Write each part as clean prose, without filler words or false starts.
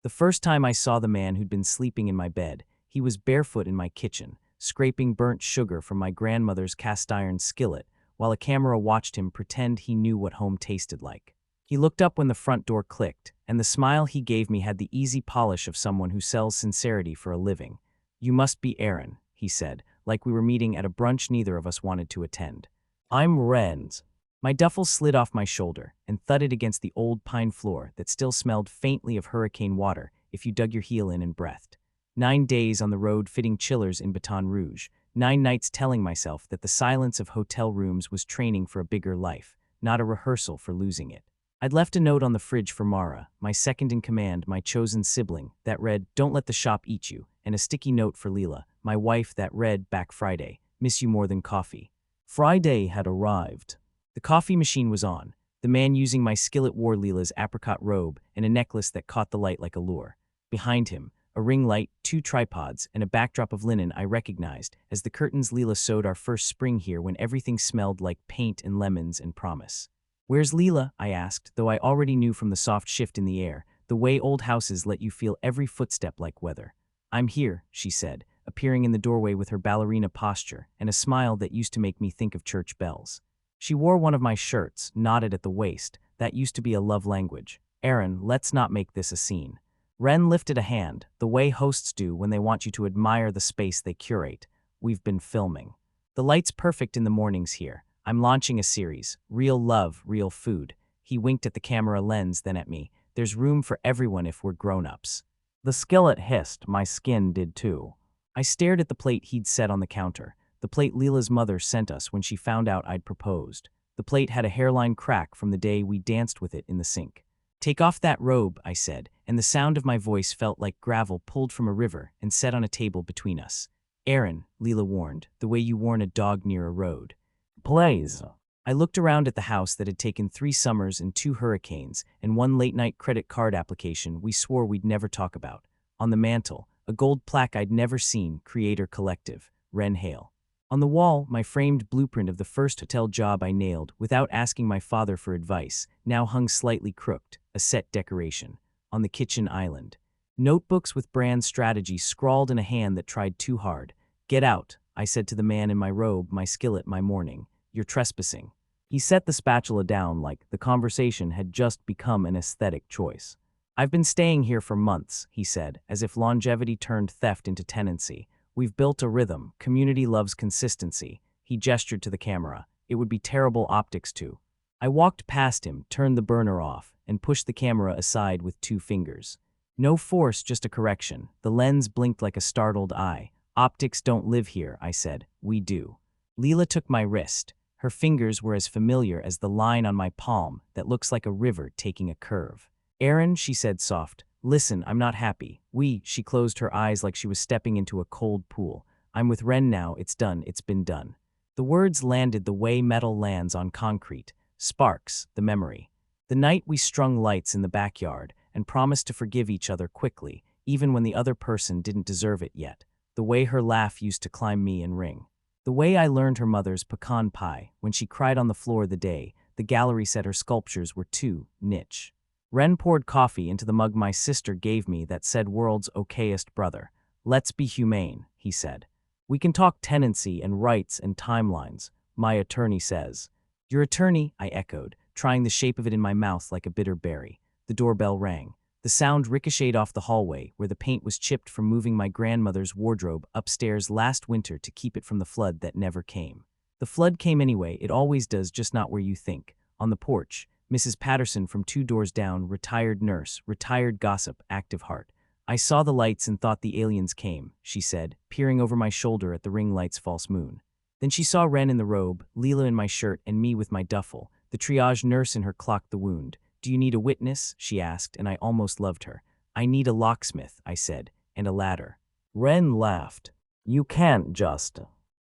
The first time I saw the man who'd been sleeping in my bed, he was barefoot in my kitchen, scraping burnt sugar from my grandmother's cast-iron skillet, while a camera watched him pretend he knew what home tasted like. He looked up when the front door clicked, and the smile he gave me had the easy polish of someone who sells sincerity for a living. "You must be Aaron," he said, like we were meeting at a brunch neither of us wanted to attend. "I'm Renz." My duffel slid off my shoulder and thudded against the old pine floor that still smelled faintly of hurricane water if you dug your heel in and breathed. 9 days on the road fitting chillers in Baton Rouge, 9 nights telling myself that the silence of hotel rooms was training for a bigger life, not a rehearsal for losing it. I'd left a note on the fridge for Mara, my second-in-command, my chosen sibling, that read, "Don't let the shop eat you," and a sticky note for Leela, my wife, that read, "Back Friday, miss you more than coffee." Friday had arrived. The coffee machine was on. The man using my skillet wore Leela's apricot robe and a necklace that caught the light like a lure. Behind him, a ring light, 2 tripods, and a backdrop of linen I recognized as the curtains Leela sewed our first spring here when everything smelled like paint and lemons and promise. "Where's Leela?" I asked, though I already knew from the soft shift in the air, the way old houses let you feel every footstep like weather. "I'm here," she said, appearing in the doorway with her ballerina posture and a smile that used to make me think of church bells. She wore one of my shirts, knotted at the waist. That used to be a love language. "Aaron, let's not make this a scene." Ren lifted a hand, the way hosts do when they want you to admire the space they curate. "We've been filming. The light's perfect in the mornings here. I'm launching a series, Real Love, Real Food." He winked at the camera lens, then at me. "There's room for everyone if we're grown-ups." The skillet hissed, my skin did too. I stared at the plate he'd set on the counter, the plate Leela's mother sent us when she found out I'd proposed. The plate had a hairline crack from the day we danced with it in the sink. "Take off that robe," I said, and the sound of my voice felt like gravel pulled from a river and set on a table between us. "Aaron," Leela warned, "the way you warn a dog near a road." "Please." I looked around at the house that had taken 3 summers and 2 hurricanes and 1 late-night credit card application we swore we'd never talk about. On the mantel, a gold plaque I'd never seen, Creator Collective, Ren Hale. On the wall, my framed blueprint of the first hotel job I nailed without asking my father for advice, now hung slightly crooked, a set decoration. On the kitchen island, notebooks with brand strategy scrawled in a hand that tried too hard. "Get out," I said to the man in my robe, my skillet, my mourning. "You're trespassing." He set the spatula down like the conversation had just become an aesthetic choice. "I've been staying here for months," he said, as if longevity turned theft into tenancy. "We've built a rhythm. Community loves consistency." He gestured to the camera. "It would be terrible optics too." I walked past him, turned the burner off, and pushed the camera aside with 2 fingers. No force, just a correction. The lens blinked like a startled eye. "Optics don't live here," I said. "We do." Leela took my wrist. Her fingers were as familiar as the line on my palm that looks like a river taking a curve. "Aaron," she said soft, "listen, I'm not happy. She closed her eyes like she was stepping into a cold pool. "I'm with Ren now, it's done, it's been done." The words landed the way metal lands on concrete. Sparks, the memory. The night we strung lights in the backyard and promised to forgive each other quickly, even when the other person didn't deserve it yet. The way her laugh used to climb me and ring. The way I learned her mother's pecan pie when she cried on the floor the day the gallery said her sculptures were too niche. Ren poured coffee into the mug my sister gave me that said "World's okayest brother." "Let's be humane," he said. "We can talk tenancy and rights and timelines, my attorney says." "Your attorney?" I echoed, trying the shape of it in my mouth like a bitter berry. The doorbell rang. The sound ricocheted off the hallway, where the paint was chipped from moving my grandmother's wardrobe upstairs last winter to keep it from the flood that never came. The flood came anyway, it always does, just not where you think. On the porch, Mrs. Patterson from 2 doors down, retired nurse, retired gossip, active heart. "I saw the lights and thought the aliens came," she said, peering over my shoulder at the ring light's false moon. Then she saw Ren in the robe, Leela in my shirt, and me with my duffel. The triage nurse in her clocked the wound. "Do you need a witness?" she asked, and I almost loved her. "I need a locksmith," I said, "and a ladder." Ren laughed. "You can't just."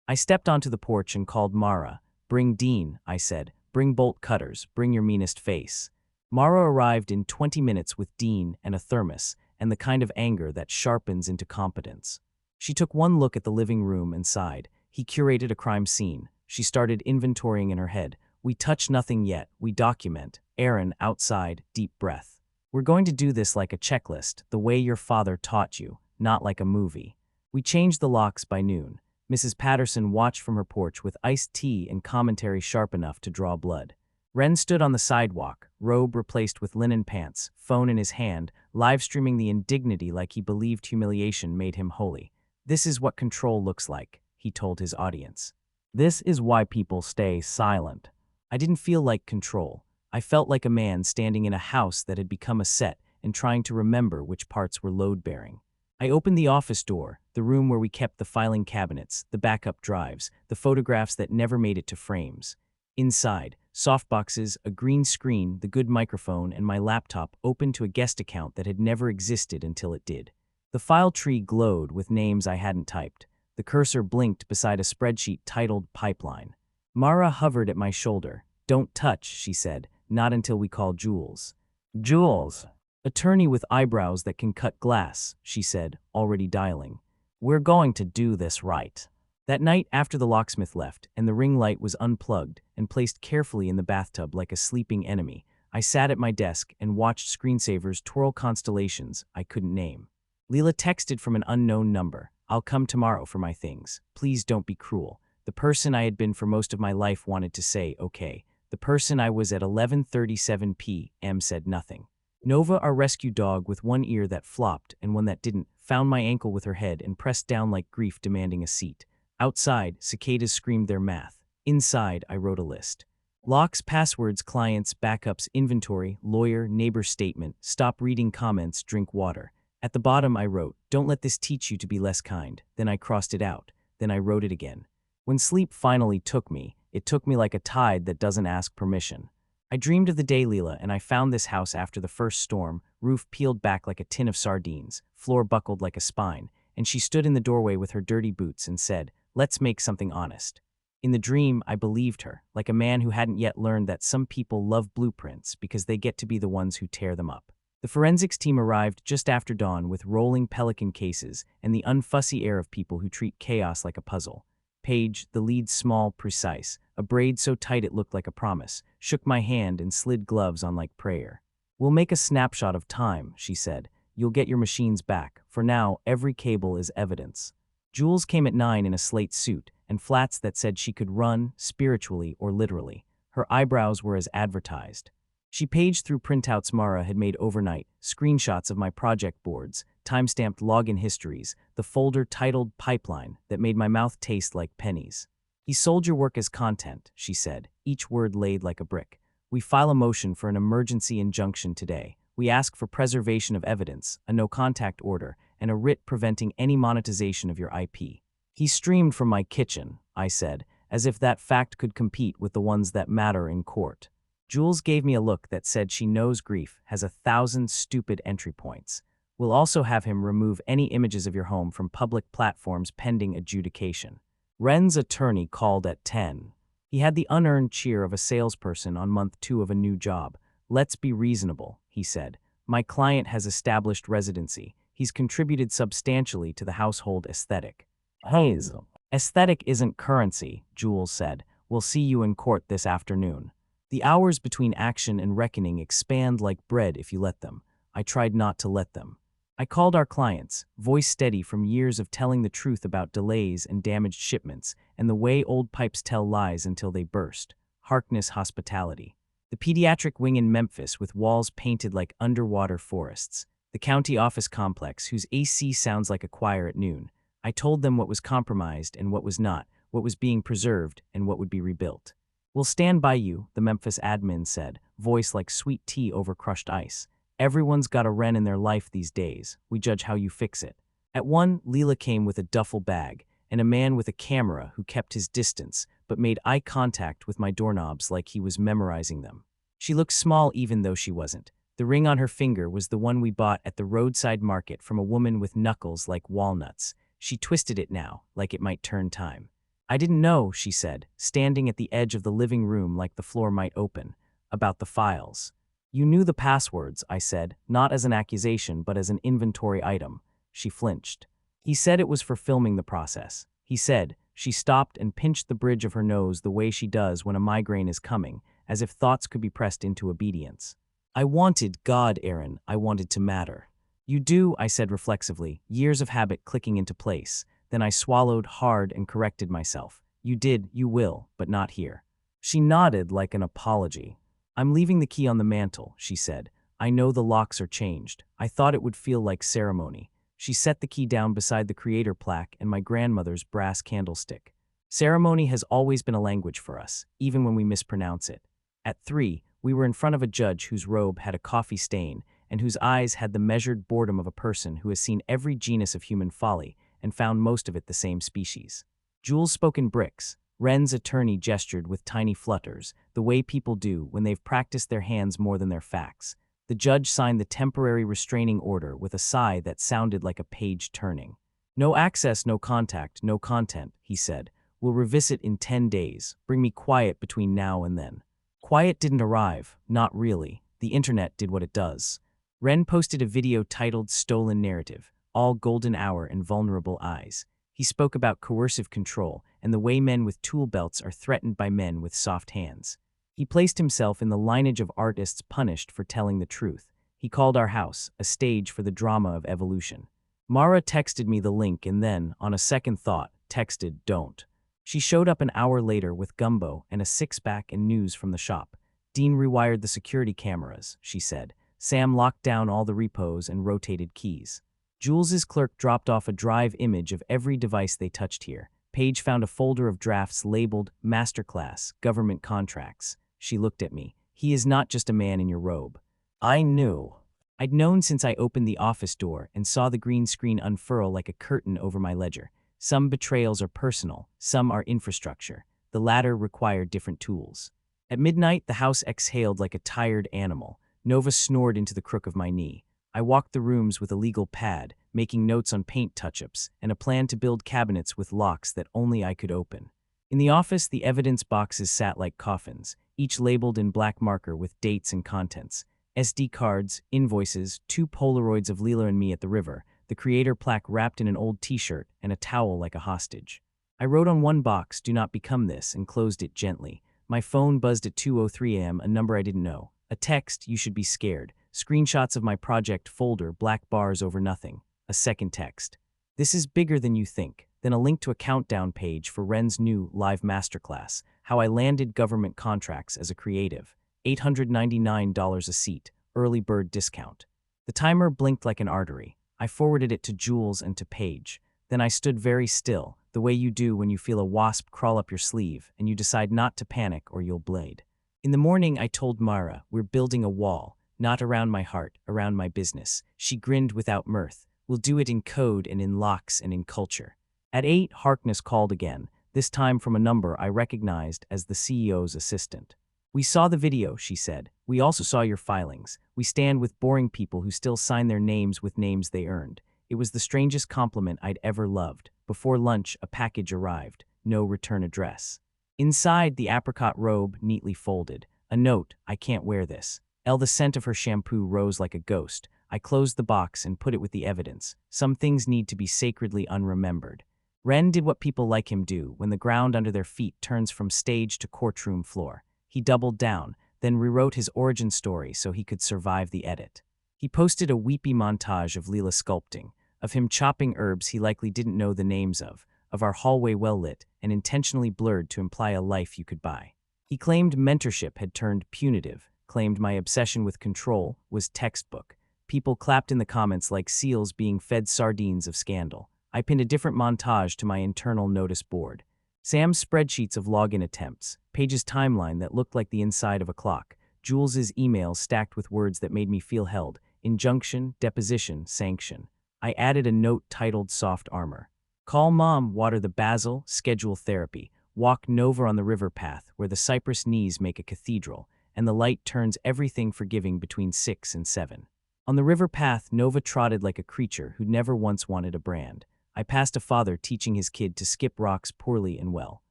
I stepped onto the porch and called Mara. "Bring Dean," I said. "Bring bolt cutters, bring your meanest face." Mara arrived in 20 minutes with Dean and a thermos, and the kind of anger that sharpens into competence. She took one look at the living room and sighed. He curated a crime scene. She started inventorying in her head. "We touch nothing yet, we document." Aaron, outside, deep breath. We're going to do this like a checklist, the way your father taught you, not like a movie. We changed the locks by noon. Mrs. Patterson watched from her porch with iced tea and commentary sharp enough to draw blood. Wren stood on the sidewalk, robe replaced with linen pants, phone in his hand, live-streaming the indignity like he believed humiliation made him holy. This is what control looks like, he told his audience. This is why people stay silent. I didn't feel like control. I felt like a man standing in a house that had become a set and trying to remember which parts were load-bearing. I opened the office door, the room where we kept the filing cabinets, the backup drives, the photographs that never made it to frames. Inside, softboxes, a green screen, the good microphone, and my laptop opened to a guest account that had never existed until it did. The file tree glowed with names I hadn't typed. The cursor blinked beside a spreadsheet titled Pipeline. Mara hovered at my shoulder. "Don't touch," she said, "not until we call Jules." "Jules." "Attorney with eyebrows that can cut glass," she said, already dialing. "We're going to do this right." That night after the locksmith left and the ring light was unplugged and placed carefully in the bathtub like a sleeping enemy, I sat at my desk and watched screensavers twirl constellations I couldn't name. Leela texted from an unknown number. "I'll come tomorrow for my things. Please don't be cruel." The person I had been for most of my life wanted to say, okay. The person I was at 11:37 p.m. said nothing. Nova, our rescue dog with one ear that flopped and one that didn't, found my ankle with her head and pressed down like grief demanding a seat. Outside, cicadas screamed their math. Inside, I wrote a list. Locks, passwords, clients, backups, inventory, lawyer, neighbor statement, stop reading comments, drink water. At the bottom I wrote, "Don't let this teach you to be less kind." Then I crossed it out. Then I wrote it again. When sleep finally took me, it took me like a tide that doesn't ask permission. I dreamed of the day, Leela, and I found this house after the first storm, roof peeled back like a tin of sardines, floor buckled like a spine, and she stood in the doorway with her dirty boots and said, "Let's make something honest." In the dream, I believed her, like a man who hadn't yet learned that some people love blueprints because they get to be the ones who tear them up. The forensics team arrived just after dawn with rolling Pelican cases and the unfussy air of people who treat chaos like a puzzle. Paige, the lead small, precise, a braid so tight it looked like a promise, shook my hand and slid gloves on like prayer. "We'll make a snapshot of time," she said. "You'll get your machines back. For now, every cable is evidence." Jules came at 9 in a slate suit and flats that said she could run, spiritually or literally. Her eyebrows were as advertised. She paged through printouts Mara had made overnight, screenshots of my project boards, timestamped login histories, the folder titled Pipeline that made my mouth taste like pennies. "He sold your work as content," she said, each word laid like a brick. "We file a motion for an emergency injunction today. We ask for preservation of evidence, a no-contact order, and a writ preventing any monetization of your IP." "He streamed from my kitchen," I said, as if that fact could compete with the ones that matter in court. Jules gave me a look that said she knows grief has 1,000 stupid entry points. "We'll also have him remove any images of your home from public platforms pending adjudication." Wren's attorney called at 10. He had the unearned cheer of a salesperson on month 2 of a new job. "Let's be reasonable," he said. "My client has established residency. He's contributed substantially to the household aesthetic." "Hazel, aesthetic isn't currency," Jules said. "We'll see you in court this afternoon." The hours between action and reckoning expand like bread if you let them. I tried not to let them. I called our clients, voice steady from years of telling the truth about delays and damaged shipments, and the way old pipes tell lies until they burst. Harkness Hospitality. The pediatric wing in Memphis with walls painted like underwater forests. The county office complex whose AC sounds like a choir at noon. I told them what was compromised and what was not, what was being preserved and what would be rebuilt. "We'll stand by you," the Memphis admin said, voice like sweet tea over crushed ice. "Everyone's got a Wren in their life these days. We judge how you fix it." At 1, Leela came with a duffel bag and a man with a camera who kept his distance but made eye contact with my doorknobs like he was memorizing them. She looked small even though she wasn't. The ring on her finger was the one we bought at the roadside market from a woman with knuckles like walnuts. She twisted it now, like it might turn time. "I didn't know," she said, standing at the edge of the living room like the floor might open, "about the files." "You knew the passwords," I said, not as an accusation but as an inventory item. She flinched. "He said it was for filming the process. He said," she stopped and pinched the bridge of her nose the way she does when a migraine is coming, as if thoughts could be pressed into obedience. I wanted God, Aaron. I wanted to matter. You do, I said reflexively, years of habit clicking into place. Then I swallowed hard and corrected myself. You did, you will, but not here. She nodded like an apology. I'm leaving the key on the mantle, she said. I know the locks are changed. I thought it would feel like ceremony. She set the key down beside the creator plaque and my grandmother's brass candlestick. Ceremony has always been a language for us, even when we mispronounce it. At 3, we were in front of a judge whose robe had a coffee stain and whose eyes had the measured boredom of a person who has seen every genus of human folly and found most of it the same species. Jules spoke in bricks. Wren's attorney gestured with tiny flutters, the way people do when they've practiced their hands more than their facts. The judge signed the temporary restraining order with a sigh that sounded like a page turning. No access, no contact, no content, he said. We'll revisit in 10 days. Bring me quiet between now and then. Quiet didn't arrive, not really. The internet did what it does. Wren posted a video titled Stolen Narrative, All Golden Hour and Vulnerable Eyes. He spoke about coercive control and the way men with tool belts are threatened by men with soft hands. He placed himself in the lineage of artists punished for telling the truth. He called our house a stage for the drama of evolution. Mara texted me the link and then, on a second thought, texted, "Don't." She showed up an hour later with gumbo and a six-pack and news from the shop. Dean rewired the security cameras, she said. Sam locked down all the repos and rotated keys. Jules's clerk dropped off a drive image of every device they touched here. Paige found a folder of drafts labeled Masterclass, Government Contracts. She looked at me. He is not just a man in your robe. I knew. I'd known since I opened the office door and saw the green screen unfurl like a curtain over my ledger. Some betrayals are personal, some are infrastructure. The latter require different tools. At midnight, the house exhaled like a tired animal. Nova snored into the crook of my knee. I walked the rooms with a legal pad, making notes on paint touch-ups, and a plan to build cabinets with locks that only I could open. In the office, the evidence boxes sat like coffins, each labeled in black marker with dates and contents. SD cards, invoices, 2 Polaroids of Leela and me at the river, the creator plaque wrapped in an old t-shirt, and a towel like a hostage. I wrote on one box, "Do not become this," and closed it gently. My phone buzzed at 2:03 a.m., a number I didn't know. A text, "You should be scared." Screenshots of my project folder, black bars over nothing. A second text. "This is bigger than you think." Then a link to a countdown page for Wren's new live masterclass, How I Landed Government Contracts as a Creative. $899 a seat, early bird discount. The timer blinked like an artery. I forwarded it to Jules and to Paige. Then I stood very still, the way you do when you feel a wasp crawl up your sleeve and you decide not to panic or you'll blade. In the morning, I told Mara, "We're building a wall, not around my heart, around my business." She grinned without mirth. "We'll do it in code and in locks and in culture." At 8, Harkness called again, this time from a number I recognized as the CEO's assistant. "We saw the video," she said. "We also saw your filings. We stand with boring people who still sign their names with names they earned." It was the strangest compliment I'd ever loved. Before lunch, a package arrived. No return address. Inside, the apricot robe neatly folded. A note, "I can't wear this." The scent of her shampoo rose like a ghost. I closed the box and put it with the evidence. Some things need to be sacredly unremembered. Wren did what people like him do when the ground under their feet turns from stage to courtroom floor. He doubled down, then rewrote his origin story so he could survive the edit. He posted a weepy montage of Leela sculpting, of him chopping herbs he likely didn't know the names of our hallway well lit and intentionally blurred to imply a life you could buy. He claimed mentorship had turned punitive, claimed my obsession with control was textbook. People clapped in the comments like seals being fed sardines of scandal. I pinned a different montage to my internal notice board. Sam's spreadsheets of login attempts, Paige's timeline that looked like the inside of a clock, Jules's emails stacked with words that made me feel held, injunction, deposition, sanction. I added a note titled Soft Armor. "Call Mom, water the basil, schedule therapy, walk Nova on the river path where the cypress knees make a cathedral, and the light turns everything forgiving between 6 and 7. On the river path, Nova trotted like a creature who never once wanted a brand. I passed a father teaching his kid to skip rocks poorly and well.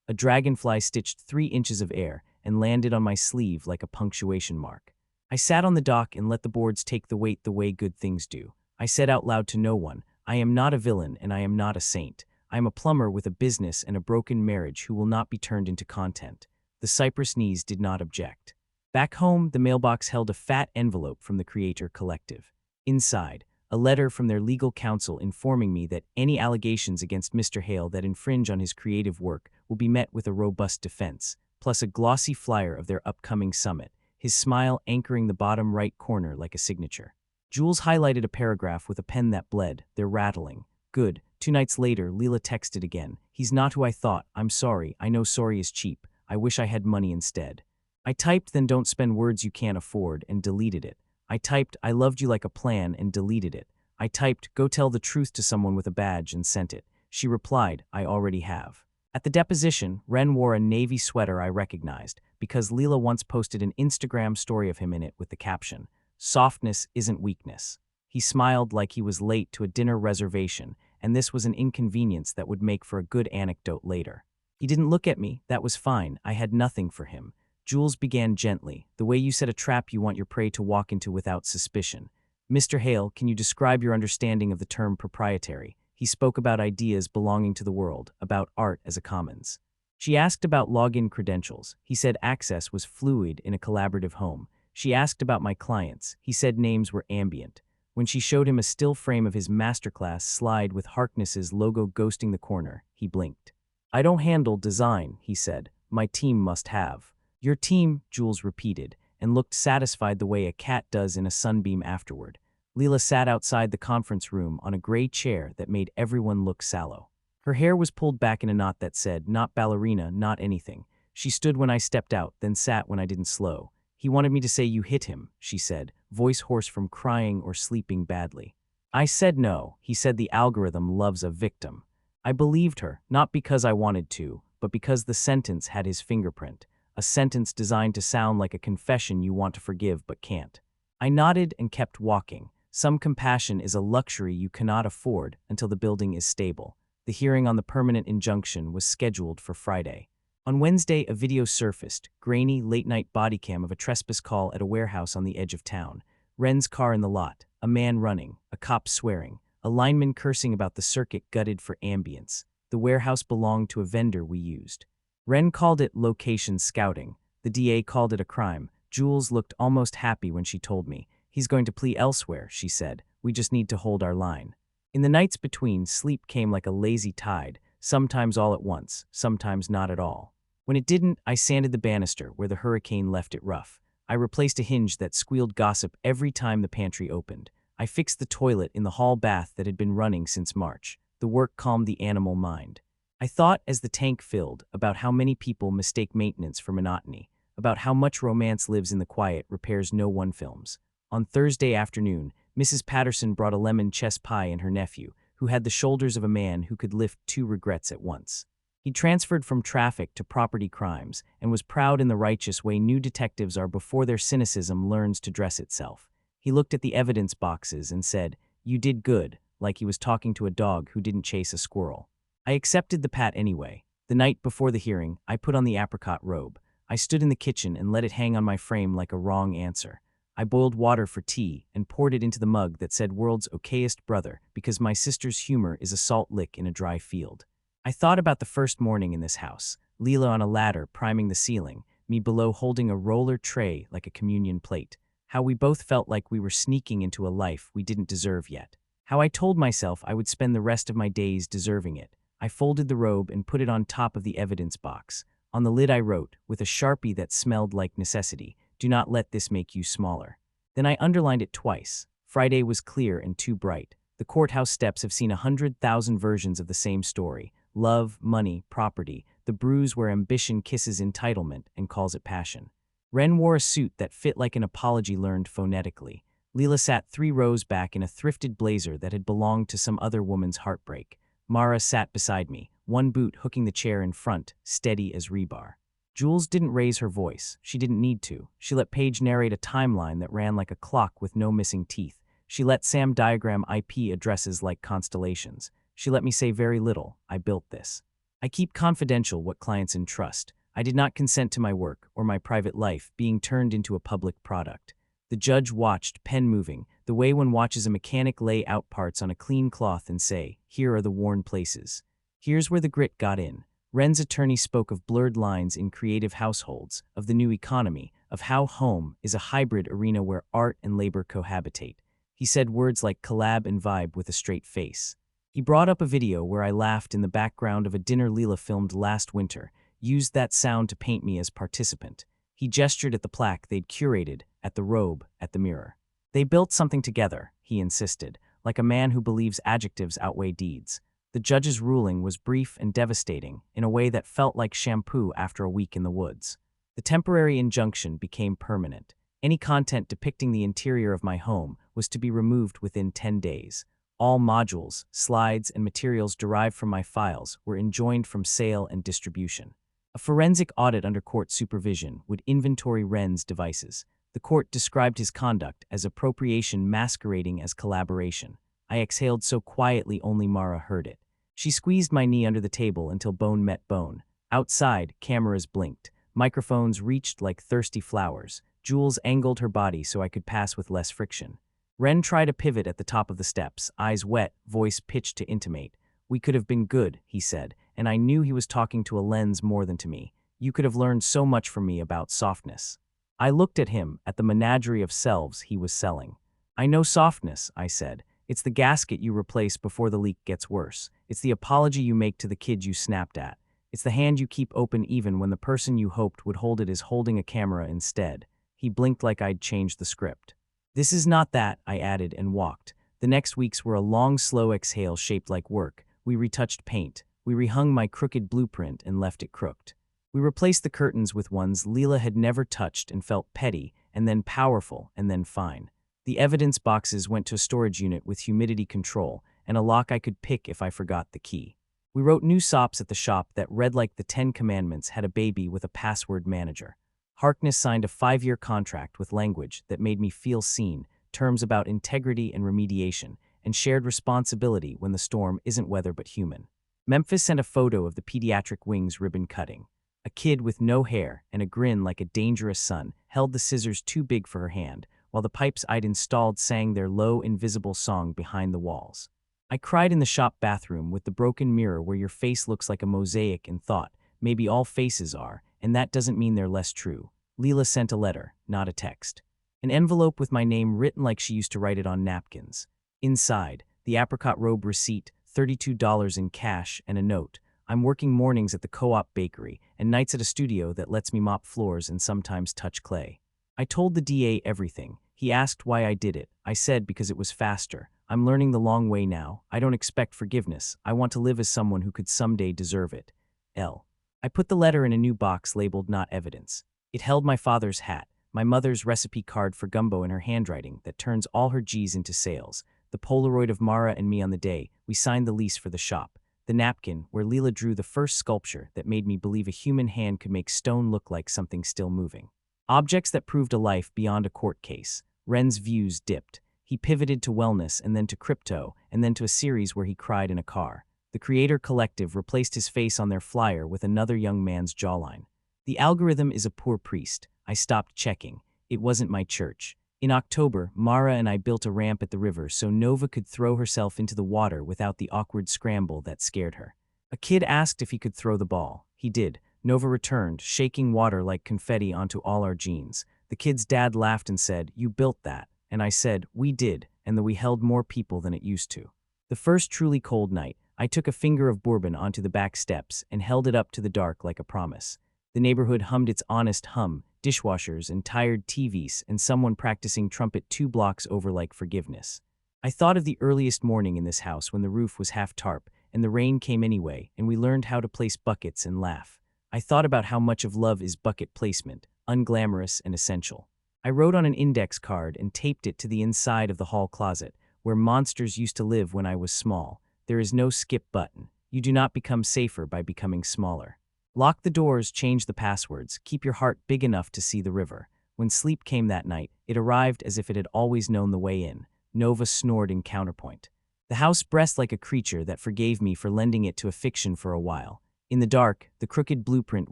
A dragonfly stitched 3 inches of air and landed on my sleeve like a punctuation mark. I sat on the dock and let the boards take the weight the way good things do. I said out loud to no one, "I am not a villain and I am not a saint. I am a plumber with a business and a broken marriage who will not be turned into content." The cypress knees did not object. Back home, the mailbox held a fat envelope from the Creator Collective. Inside, a letter from their legal counsel informing me that any allegations against Mr. Hale that infringe on his creative work will be met with a robust defense, plus a glossy flyer of their upcoming summit, his smile anchoring the bottom right corner like a signature. Jules highlighted a paragraph with a pen that bled. They're rattling. Good. 2 nights later, Leela texted again. He's not who I thought. I'm sorry. I know sorry is cheap. I wish I had money instead. I typed then don't spend words you can't afford and deleted it. I typed I loved you like a plan and deleted it. I typed go tell the truth to someone with a badge and sent it. She replied, I already have. At the deposition, Ren wore a navy sweater I recognized because Leela once posted an Instagram story of him in it with the caption, softness isn't weakness. He smiled like he was late to a dinner reservation, and this was an inconvenience that would make for a good anecdote later. He didn't look at me. That was fine. I had nothing for him. Jules began gently, the way you set a trap you want your prey to walk into without suspicion. Mr. Hale, can you describe your understanding of the term proprietary? He spoke about ideas belonging to the world, about art as a commons. She asked about login credentials. He said access was fluid in a collaborative home. She asked about my clients. He said names were ambient. When she showed him a still frame of his Masterclass slide with Harkness's logo ghosting the corner, he blinked. I don't handle design, he said. My team must have. Your team, Jules repeated, and looked satisfied the way a cat does in a sunbeam afterward. Leela sat outside the conference room on a gray chair that made everyone look sallow. Her hair was pulled back in a knot that said, not ballerina, not anything. She stood when I stepped out, then sat when I didn't slow. He wanted me to say you hit him, she said, voice hoarse from crying or sleeping badly. I said no. He said the algorithm loves a victim. I believed her, not because I wanted to, but because the sentence had his fingerprint. A sentence designed to sound like a confession you want to forgive but can't. I nodded and kept walking. Some compassion is a luxury you cannot afford until the building is stable. The hearing on the permanent injunction was scheduled for Friday. On Wednesday, a video surfaced, grainy, late-night body cam of a trespass call at a warehouse on the edge of town. Ren's car in the lot, a man running, a cop swearing, a lineman cursing about the circuit gutted for ambience. The warehouse belonged to a vendor we used. Ren called it location scouting. The DA called it a crime. Jules looked almost happy when she told me. He's going to plea elsewhere, she said. We just need to hold our line. In the nights between, sleep came like a lazy tide, sometimes all at once, sometimes not at all. When it didn't, I sanded the banister where the hurricane left it rough. I replaced a hinge that squealed gossip every time the pantry opened. I fixed the toilet in the hall bath that had been running since March. The work calmed the animal mind. I thought as the tank filled about how many people mistake maintenance for monotony, about how much romance lives in the quiet repairs no one films. On Thursday afternoon, Mrs. Patterson brought a lemon chess pie and her nephew, who had the shoulders of a man who could lift 2 regrets at once. He transferred from traffic to property crimes and was proud in the righteous way new detectives are before their cynicism learns to dress itself. He looked at the evidence boxes and said, "You did good," like he was talking to a dog who didn't chase a squirrel. I accepted the pat anyway. The night before the hearing, I put on the apricot robe. I stood in the kitchen and let it hang on my frame like a wrong answer. I boiled water for tea and poured it into the mug that said world's okayest brother because my sister's humor is a salt lick in a dry field. I thought about the first morning in this house, Leela on a ladder priming the ceiling, me below holding a roller tray like a communion plate, how we both felt like we were sneaking into a life we didn't deserve yet, how I told myself I would spend the rest of my days deserving it. I folded the robe and put it on top of the evidence box. On the lid I wrote, with a Sharpie that smelled like necessity, "Do not let this make you smaller." Then I underlined it twice. Friday was clear and too bright. The courthouse steps have seen 100,000 versions of the same story. Love, money, property, the bruise where ambition kisses entitlement and calls it passion. Ren wore a suit that fit like an apology learned phonetically. Leela sat 3 rows back in a thrifted blazer that had belonged to some other woman's heartbreak. Mara sat beside me, one boot hooking the chair in front, steady as rebar. Jules didn't raise her voice. She didn't need to. She let Paige narrate a timeline that ran like a clock with no missing teeth. She let Sam diagram IP addresses like constellations. She let me say very little. I built this. I keep confidential what clients entrust. I did not consent to my work or my private life being turned into a public product. The judge watched, pen moving, the way one watches a mechanic lay out parts on a clean cloth and say, "Here are the worn places. Here's where the grit got in." Ren's attorney spoke of blurred lines in creative households, of the new economy, of how home is a hybrid arena where art and labor cohabitate. He said words like collab and vibe with a straight face. He brought up a video where I laughed in the background of a dinner Leela filmed last winter, used that sound to paint me as participant. He gestured at the plaque they'd curated, at the robe, at the mirror. They built something together, he insisted, like a man who believes adjectives outweigh deeds. The judge's ruling was brief and devastating, in a way that felt like shampoo after a week in the woods. The temporary injunction became permanent. Any content depicting the interior of my home was to be removed within 10 days. All modules, slides, and materials derived from my files were enjoined from sale and distribution. A forensic audit under court supervision would inventory Wren's devices. The court described his conduct as appropriation masquerading as collaboration. I exhaled so quietly only Mara heard it. She squeezed my knee under the table until bone met bone. Outside, cameras blinked. Microphones reached like thirsty flowers. Jules angled her body so I could pass with less friction. Wren tried a pivot at the top of the steps, eyes wet, voice pitched to intimate. "We could have been good," he said, and I knew he was talking to a lens more than to me. "You could have learned so much from me about softness." I looked at him, at the menagerie of selves he was selling. "I know softness," I said. "It's the gasket you replace before the leak gets worse. It's the apology you make to the kid you snapped at. It's the hand you keep open even when the person you hoped would hold it is holding a camera instead." He blinked like I'd changed the script. "This is not that," I added and walked. The next weeks were a long, slow exhale shaped like work. We retouched paint. We rehung my crooked blueprint and left it crooked. We replaced the curtains with ones Leela had never touched and felt petty, and then powerful, and then fine. The evidence boxes went to a storage unit with humidity control and a lock I could pick if I forgot the key. We wrote new sops at the shop that read like the 10 Commandments had a baby with a password manager. Harkness signed a 5-year contract with language that made me feel seen, terms about integrity and remediation, and shared responsibility when the storm isn't weather but human. Memphis sent a photo of the pediatric wings ribbon cutting. A kid with no hair and a grin like a dangerous son held the scissors too big for her hand, while the pipes I'd installed sang their low, invisible song behind the walls. I cried in the shop bathroom with the broken mirror where your face looks like a mosaic and thought, maybe all faces are, and that doesn't mean they're less true. Leela sent a letter, not a text. An envelope with my name written like she used to write it on napkins. Inside, the apricot robe receipt, $32 in cash, and a note. "I'm working mornings at the Co-op bakery and nights at a studio that lets me mop floors and sometimes touch clay." I told the DA everything. He asked why I did it. I said because it was faster. "I'm learning the long way now. I don't expect forgiveness. I want to live as someone who could someday deserve it. L." I put the letter in a new box labeled "Not Evidence." It held my father's hat, my mother's recipe card for gumbo in her handwriting that turns all her G's into sales, the Polaroid of Mara and me on the day we signed the lease for the shop, the napkin where Leela drew the first sculpture that made me believe a human hand could make stone look like something still moving. Objects that proved a life beyond a court case. Wren's views dipped. He pivoted to wellness and then to crypto and then to a series where he cried in a car. The Creator Collective replaced his face on their flyer with another young man's jawline. The algorithm is a poor priest. I stopped checking. It wasn't my church. In October, Mara and I built a ramp at the river so Nova could throw herself into the water without the awkward scramble that scared her. A kid asked if he could throw the ball. He did. Nova returned, shaking water like confetti onto all our jeans. The kid's dad laughed and said, "You built that." And I said, "We did, and that we held more people than it used to." The first truly cold night, I took a finger of bourbon onto the back steps and held it up to the dark like a promise. The neighborhood hummed its honest hum, dishwashers and tired TVs and someone practicing trumpet 2 blocks over like forgiveness. I thought of the earliest morning in this house when the roof was half tarp and the rain came anyway and we learned how to place buckets and laugh. I thought about how much of love is bucket placement, unglamorous and essential. I wrote on an index card and taped it to the inside of the hall closet, where monsters used to live when I was small. There is no skip button. You do not become safer by becoming smaller. Lock the doors, change the passwords, keep your heart big enough to see the river. When sleep came that night, it arrived as if it had always known the way in. Nova snored in counterpoint. The house breathed like a creature that forgave me for lending it to a fiction for a while. In the dark, the crooked blueprint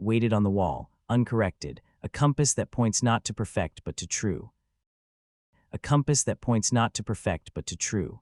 waited on the wall, uncorrected, a compass that points not to perfect but to true. A compass that points not to perfect but to true.